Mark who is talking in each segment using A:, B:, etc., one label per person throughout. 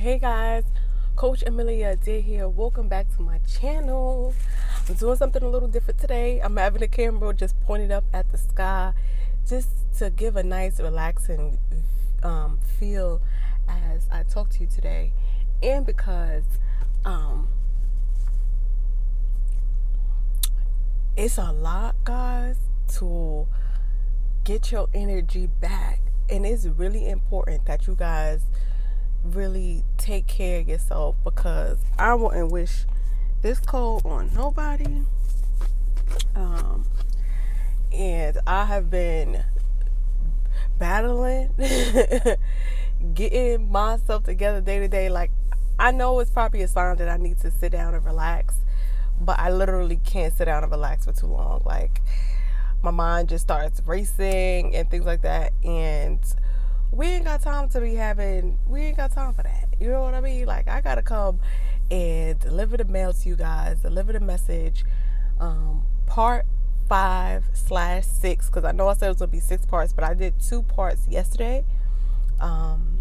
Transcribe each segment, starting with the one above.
A: Hey guys, Coach Amelia Adair here. Welcome back to my channel. I'm doing something a little different today. I'm having the camera just pointed up at the sky just to give a nice relaxing feel as I talk to you today. And because it's a lot, guys, to get your energy back. And it's really important that you guys really take care of yourself, because I wouldn't wish this cold on nobody. And I have been battling getting myself together day to day. Like, I know it's probably a sign that I need to sit down and relax, but I literally can't sit down and relax for too long. Like, my mind just starts racing and things like that, and we ain't got time for that. You know what I mean? Like, I gotta come and deliver the mail to you guys, deliver the message. Part 5/6, because I know I said it was gonna be 6 parts, but I did 2 parts yesterday. Dealing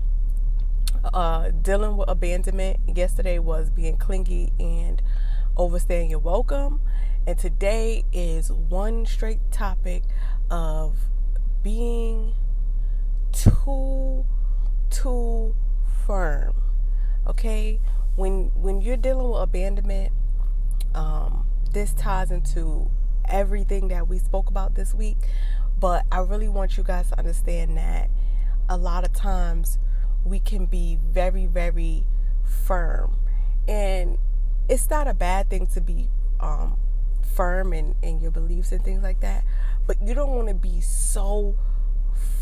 A: with abandonment. Yesterday was being clingy and overstaying your welcome. And today is one straight topic of being too firm. Okay? When you're dealing with abandonment, this ties into everything that we spoke about this week. But I really want you guys to understand that a lot of times we can be very, very firm. And it's not a bad thing to be firm in your beliefs and things like that. But you don't want to be so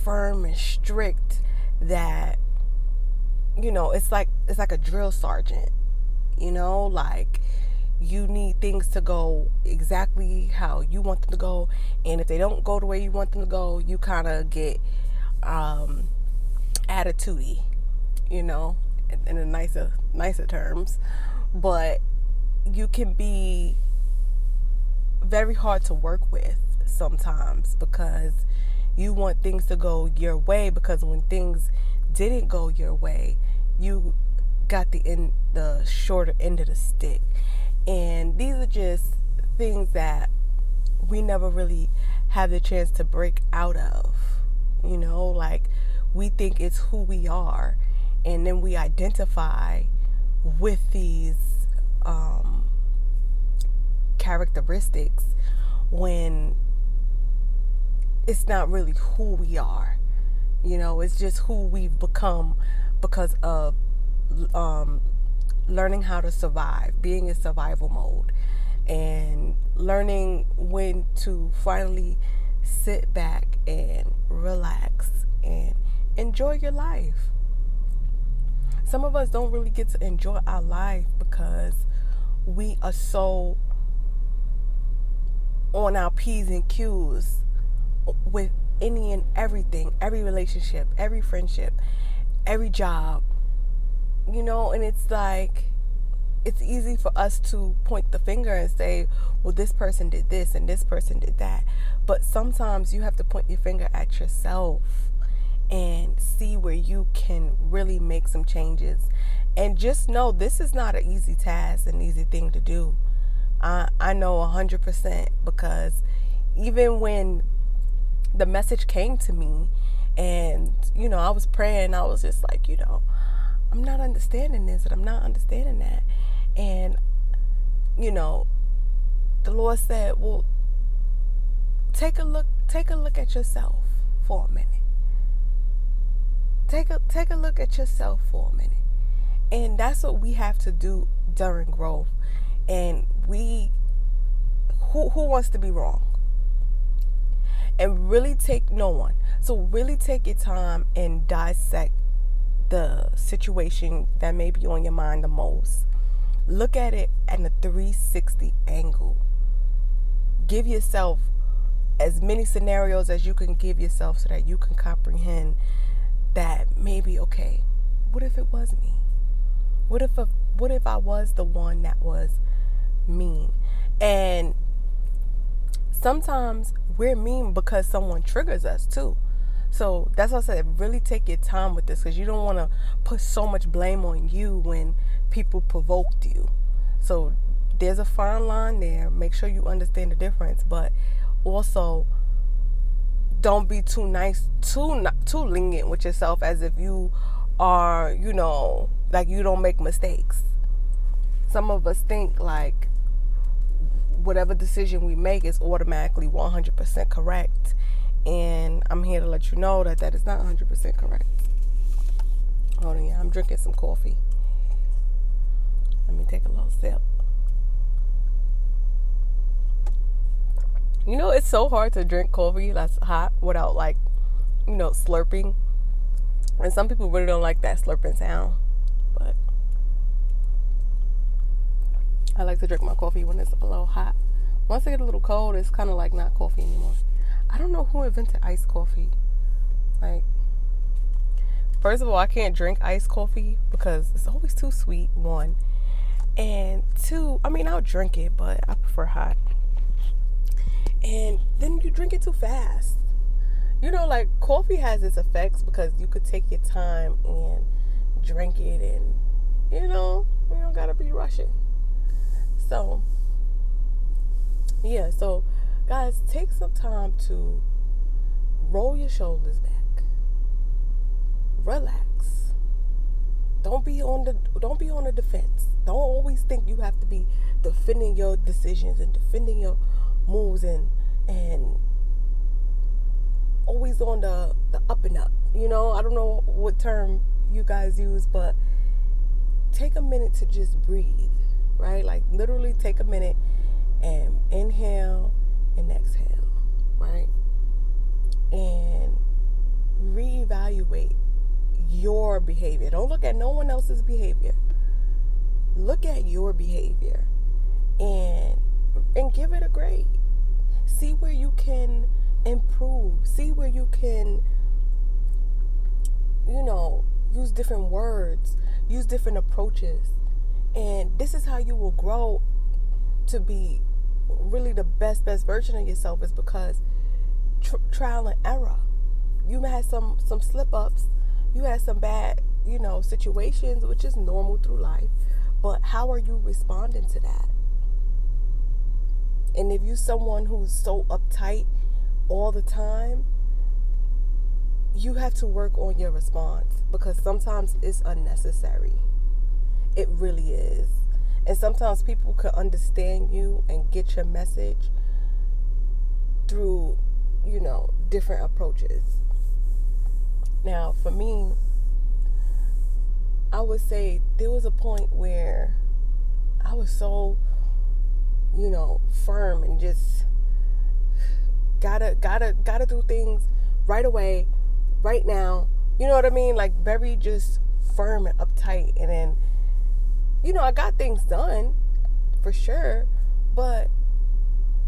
A: firm and strict that, you know, it's like a drill sergeant. You know, like, you need things to go exactly how you want them to go, and if they don't go the way you want them to go, you kind of get attitude-y, you know, in a nicer terms. But you can be very hard to work with sometimes, because you want things to go your way, because when things didn't go your way, you got the shorter end of the stick. And these are just things that we never really have the chance to break out of. You know, like, we think it's who we are, and then we identify with these characteristics when it's not really who we are. You know, it's just who we've become because of learning how to survive, being in survival mode, and learning when to finally sit back and relax and enjoy your life. Some of us don't really get to enjoy our life because we are so on our P's and Q's with any and everything, every relationship, every friendship, every job, you know. And it's like, it's easy for us to point the finger and say, well, this person did this and this person did that. But sometimes you have to point your finger at yourself and see where you can really make some changes. And just know, this is not an easy task, an easy thing to do. I know 100%, because even when the message came to me and, you know, I was praying, I was just like, you know, I'm not understanding this and I'm not understanding that. And, you know, the Lord said, well, take a look at yourself for a minute. Take a look at yourself for a minute. And that's what we have to do during growth. And who wants to be wrong? And really no one. So really take your time and dissect the situation that may be on your mind the most. Look at it at a 360 angle. Give yourself as many scenarios as you can give yourself so that you can comprehend that maybe, okay, what if it was me? What if I was the one that was mean? And sometimes we're mean because someone triggers us too. So that's why I said really take your time with this, because you don't want to put so much blame on you when people provoked you. So there's a fine line there. Make sure you understand the difference, but also don't be too nice, too lenient with yourself, as if you are, like you don't make mistakes. Some of us think like whatever decision we make is automatically 100% correct. And I'm here to let you know that that is not 100% correct. Hold on, yeah, I'm drinking some coffee. Let me take a little sip. It's so hard to drink coffee that's hot without slurping. And some people really don't like that slurping sound. But I like to drink my coffee when it's a little hot. Once it gets a little cold, it's kind of like not coffee anymore. I don't know who invented iced coffee. Like, first of all, I can't drink iced coffee because it's always too sweet, one. And two, I'll drink it, but I prefer hot. And then you drink it too fast. Coffee has its effects because you could take your time and drink it, and, you don't gotta be rushing. So, yeah, so guys, take some time to roll your shoulders back. Relax. Don't be on the defense. Don't always think you have to be defending your decisions and defending your moves and always on the up and up. I don't know what term you guys use, but take a minute to just breathe, right? Like literally take a minute and inhale and exhale, right? And reevaluate your behavior. Don't look at no one else's behavior. Look at your behavior and give it a grade. See where you can improve. See where you can, use different words, use different approaches. And this is how you will grow to be really the best version of yourself, is because trial and error. You had some slip-ups. You had some bad, situations, which is normal through life. But how are you responding to that? And if you're someone who's so uptight all the time, you have to work on your response, because sometimes it's unnecessary. It really is. And sometimes people can understand you and get your message through, different approaches. Now, for me, I would say there was a point where I was so, firm and just gotta do things right away, right now. You know what I mean? Like very just firm and uptight. And then, I got things done for sure, but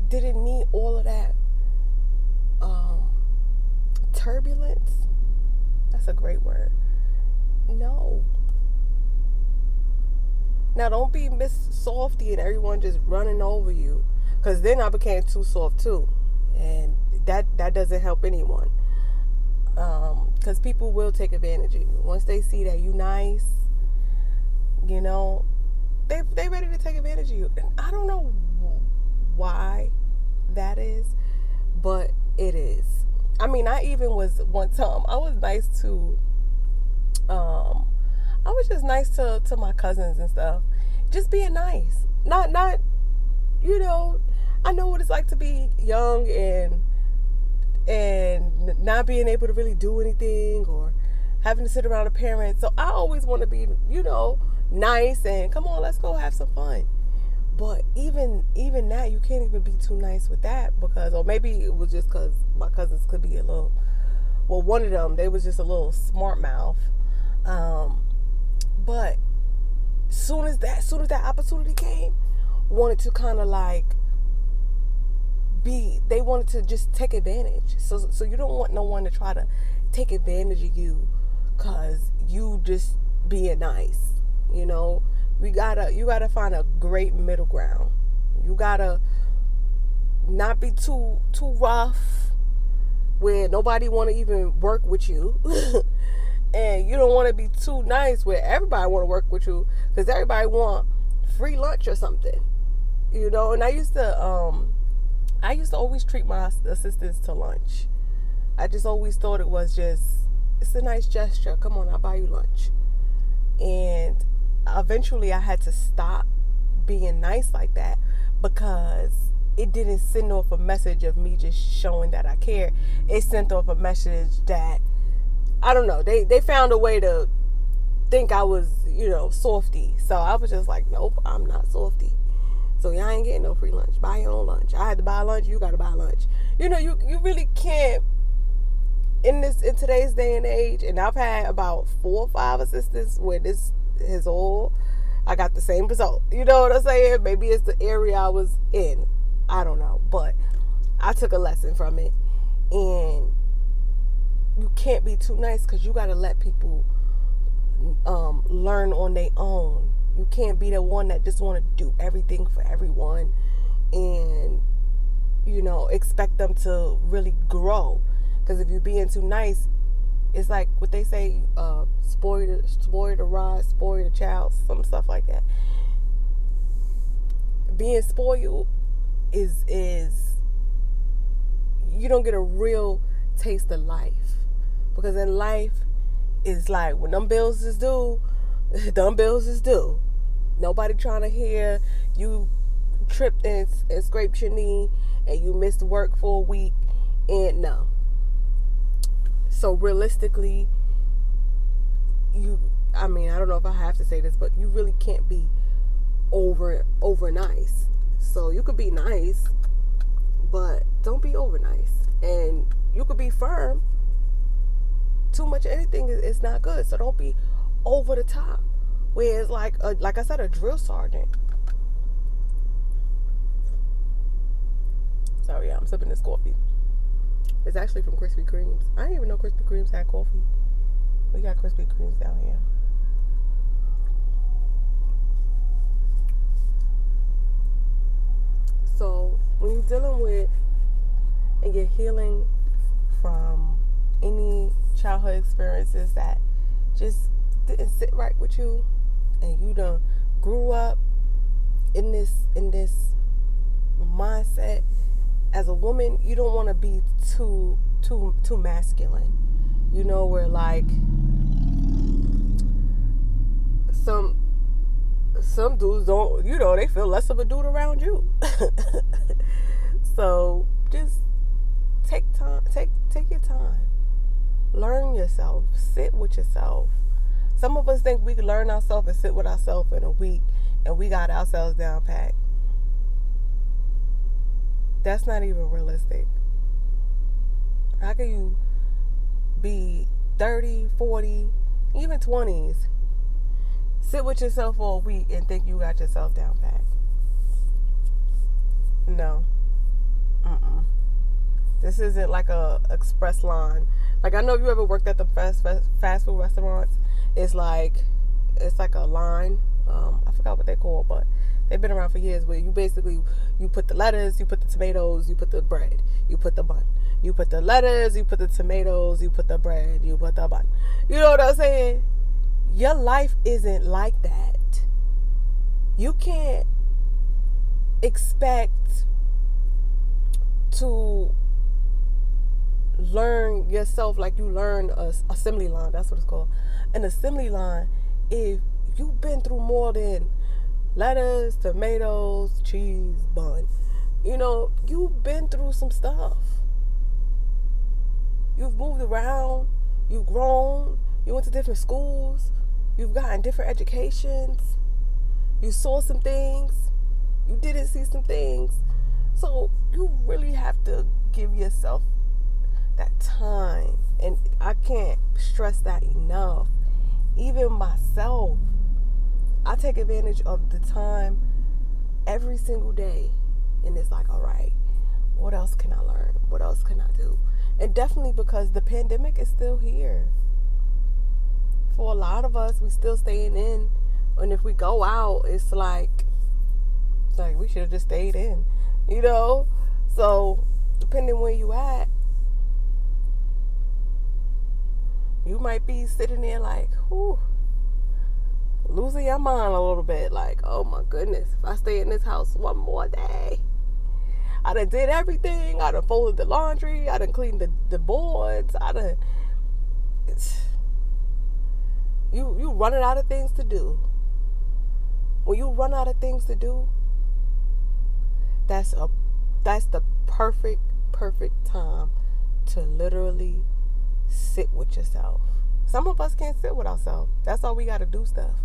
A: didn't need all of that turbulence. That's a great word. No. Now, don't be Miss Softy and everyone just running over you, because then I became too soft too, and that doesn't help anyone. Because people will take advantage of you once they see that you nice. They ready to take advantage of you, and I don't know why that is, but it is. I even was one time I was nice to I was just nice to my cousins and stuff. Just being nice. Not I know what it's like to be young and not being able to really do anything, or having to sit around a parent. So I always want to be, nice and come on, let's go have some fun. But even that, you can't even be too nice with that, because, or maybe it was just because my cousins could be a little, well, one of them, they was just a little smart mouth. But soon as that opportunity came, wanted to kind of they wanted to just take advantage. So you don't want no one to try to take advantage of you because you just being nice. You gotta find a great middle ground. You gotta not be too rough, where nobody want to even work with you. And you don't want to be too nice where everybody want to work with you because everybody want free lunch or something. And I used to always treat my assistants to lunch. I just always thought it's a nice gesture. Come on, I'll buy you lunch. And eventually I had to stop being nice like that because it didn't send off a message of me just showing that I care. It sent off a message that, I don't know, they found a way to think I was, softy. So I was just like, nope, I'm not softy. So y'all ain't getting no free lunch. Buy your own lunch. I had to buy lunch, you got to buy lunch. You really can't, in today's day and age, and I've had about 4 or 5 assistants where this is all, I got the same result. You know what I'm saying? Maybe it's the area I was in. I don't know. But I took a lesson from it. And you can't be too nice because you got to let people learn on their own. You can't be the one that just want to do everything for everyone and, expect them to really grow. Because if you're being too nice, it's like what they say, spoil the rod, spoil the child, some stuff like that. Being spoiled is you don't get a real taste of life. Because in life, it's like when them bills is due, them bills is due. Nobody trying to hear you tripped and scraped your knee and you missed work for a week. And no. So realistically, I don't know if I have to say this, but you really can't be over nice. So you could be nice, but don't be over nice. And you could be firm. Too much of anything is not good. So don't be over the top. Where it's like I said, a drill sergeant. Sorry, yeah, I'm sipping this coffee. It's actually from Krispy Kreme's. I didn't even know Krispy Kreme's had coffee. We got Krispy Kreme's down here. So when you're dealing with and you're healing from any childhood experiences that just didn't sit right with you, and you done grew up in this mindset as a woman, you don't want to be too masculine. Where like some dudes don't, they feel less of a dude around you. So just take your time. Learn yourself. Sit with yourself. Some of us think we can learn ourselves and sit with ourselves in a week and we got ourselves down packed. That's not even realistic. How can you be 30, 40, even 20s, sit with yourself for a week and think you got yourself down packed? No. This isn't like a express line. Like, I know if you ever worked at the fast food restaurants, it's like a line. I forgot what they call, but they've been around for years, where you put the lettuce, you put the tomatoes, you put the bread, you put the bun. You put the lettuce, you put the tomatoes, you put the bread, you put the bun. You know what I'm saying? Your life isn't like that. You can't expect to learn yourself like you learn a assembly line. That's what it's called. An assembly line, if you've been through more than lettuce, tomatoes, cheese, bun. You've been through some stuff. You've moved around. You've grown. You went to different schools. You've gotten different educations. You saw some things. You didn't see some things. So you really have to give yourself that time. And I can't stress that enough. Even myself, I take advantage of the time every single day. And it's like, all right, what else can I learn? What else can I do? And definitely because the pandemic is still here. For a lot of us, we still staying in. And if we go out, it's like we should have just stayed in. So depending where you at, You might be sitting there like, whew, losing your mind a little bit. Like, oh my goodness, if I stay in this house one more day, I done did everything. I done folded the laundry. I done cleaned the boards. You running out of things to do. When you run out of things to do, that's the perfect time to literally sit with yourself. Some of us can't sit with ourselves. That's all we got to do stuff.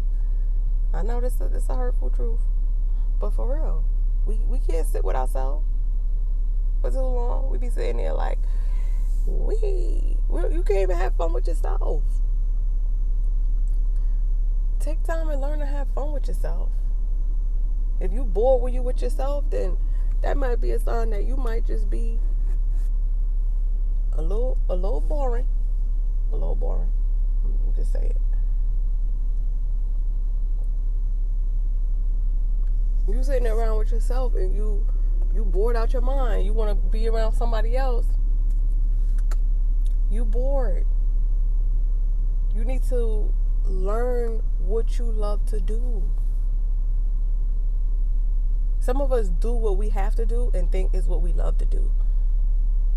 A: I know this is a hurtful truth, but for real, we can't sit with ourselves for too long. We be sitting there like, you can't even have fun with yourself. Take time and learn to have fun with yourself. If you bored when you with yourself, then that might be a sign that you might just be a little boring. A little boring. Just say it. You sitting around with yourself and you bored out your mind. You want to be around somebody else. You bored. You need to learn what you love to do. Some of us do what we have to do and think is what we love to do.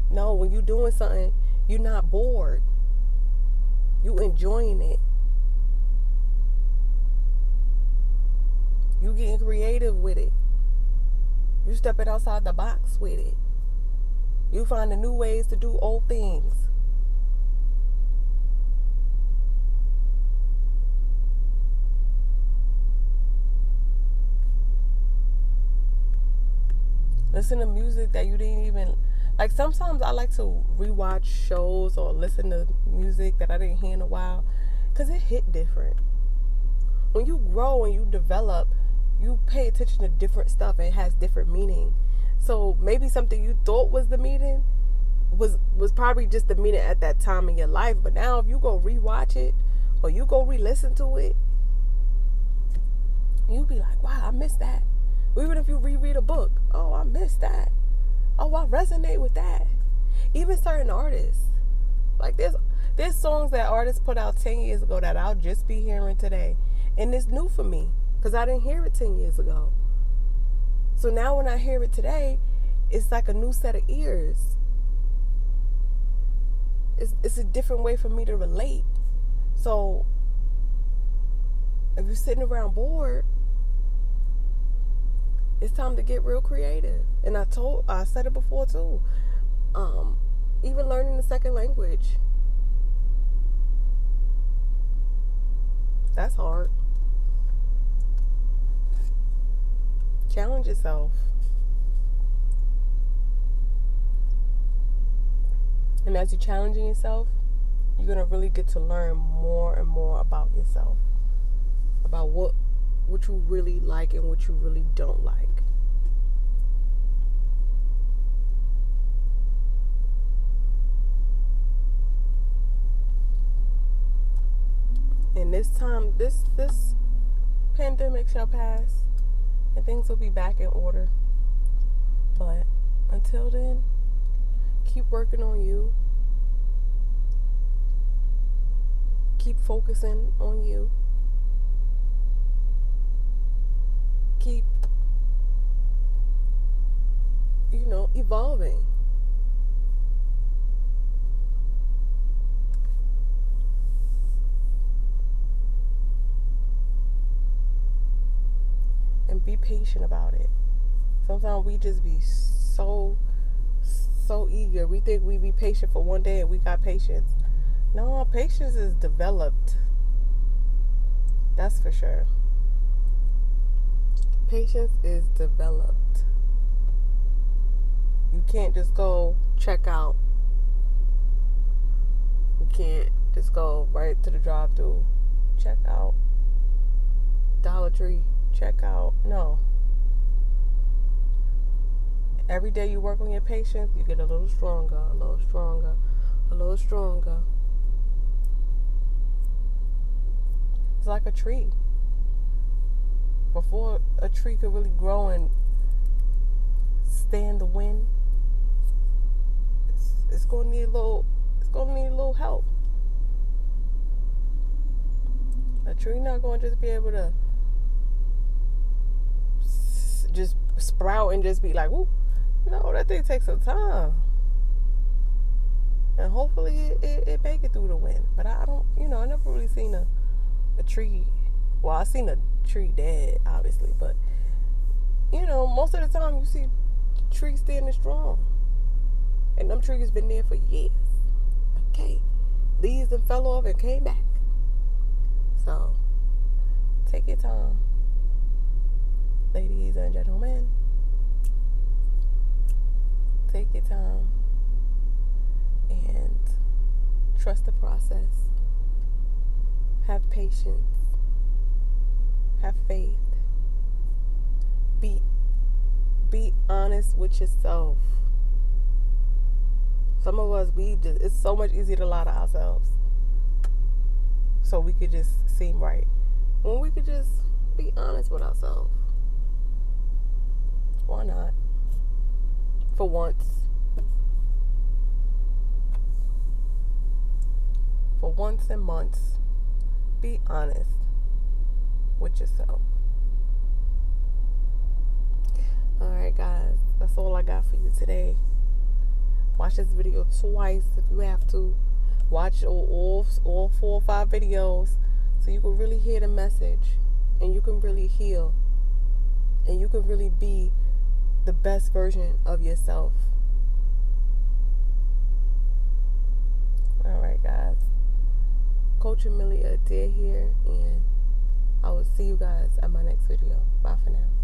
A: No, when you're doing something, you're not bored. You enjoying it. You getting creative with it. You stepping outside the box with it. You finding new ways to do old things. Listen to music that you didn't even like. Sometimes I like to rewatch shows or listen to music that I didn't hear in a while, because it hit different. When you grow and you develop, you pay attention to different stuff and it has different meaning. So maybe something you thought was the meaning was probably just the meaning at that time in your life. But now if you go rewatch it or you go re-listen to it, you'll be like, wow, I missed that. Even if you reread a book, oh, I missed that. Oh, I resonate with that. Even certain artists. Like there's songs that artists put out 10 years ago that I'll just be hearing today. And it's new for me because I didn't hear it 10 years ago. So now when I hear it today, it's like a new set of ears. It's a different way for me to relate. So if you're sitting around bored, it's time to get real creative. And I said it before too. Even learning a second language. That's hard. Challenge yourself. And as you're challenging yourself, you're going to really get to learn more and more about yourself. About what you really like and what you really don't like. And this time, this pandemic shall pass and things will be back in order. But until then, keep working on you. Keep focusing on you. Keep, evolving. And be patient about it. Sometimes we just be so eager. We think we be patient for one day and we got patience. No, patience is developed. That's for sure. Patience is developed. You can't just go check out. You can't just go right to the drive-thru. Check out. Dollar Tree. Check out. No. Every day you work on your patience, you get a little stronger, a little stronger, a little stronger. It's like a tree. Before a tree could really grow and stand the wind, it's gonna need a little help. A tree not going to just be able to just sprout and just be like, whoop. No, that thing takes some time. And hopefully it make it through the wind. But I don't, I never really seen a tree. Well, I seen a tree dead, obviously. But, most of the time you see trees standing strong. And them trees been there for years. Okay. Leaves and fell off and came back. So, take your time. Ladies and gentlemen. Take your time. And trust the process. Have patience. Have faith. Be honest with yourself. Some of us, it's so much easier to lie to ourselves. So we could just seem right. When we could just be honest with ourselves. Why not? For once. For once in months, be honest with yourself. Alright guys, that's all I got for you today. Watch this video twice if you have to. Watch all 4 or 5 videos so you can really hear the message and you can really heal and you can really be the best version of yourself. Alright guys, Coach Amelia Adair here, and I will see you guys at my next video. Bye for now.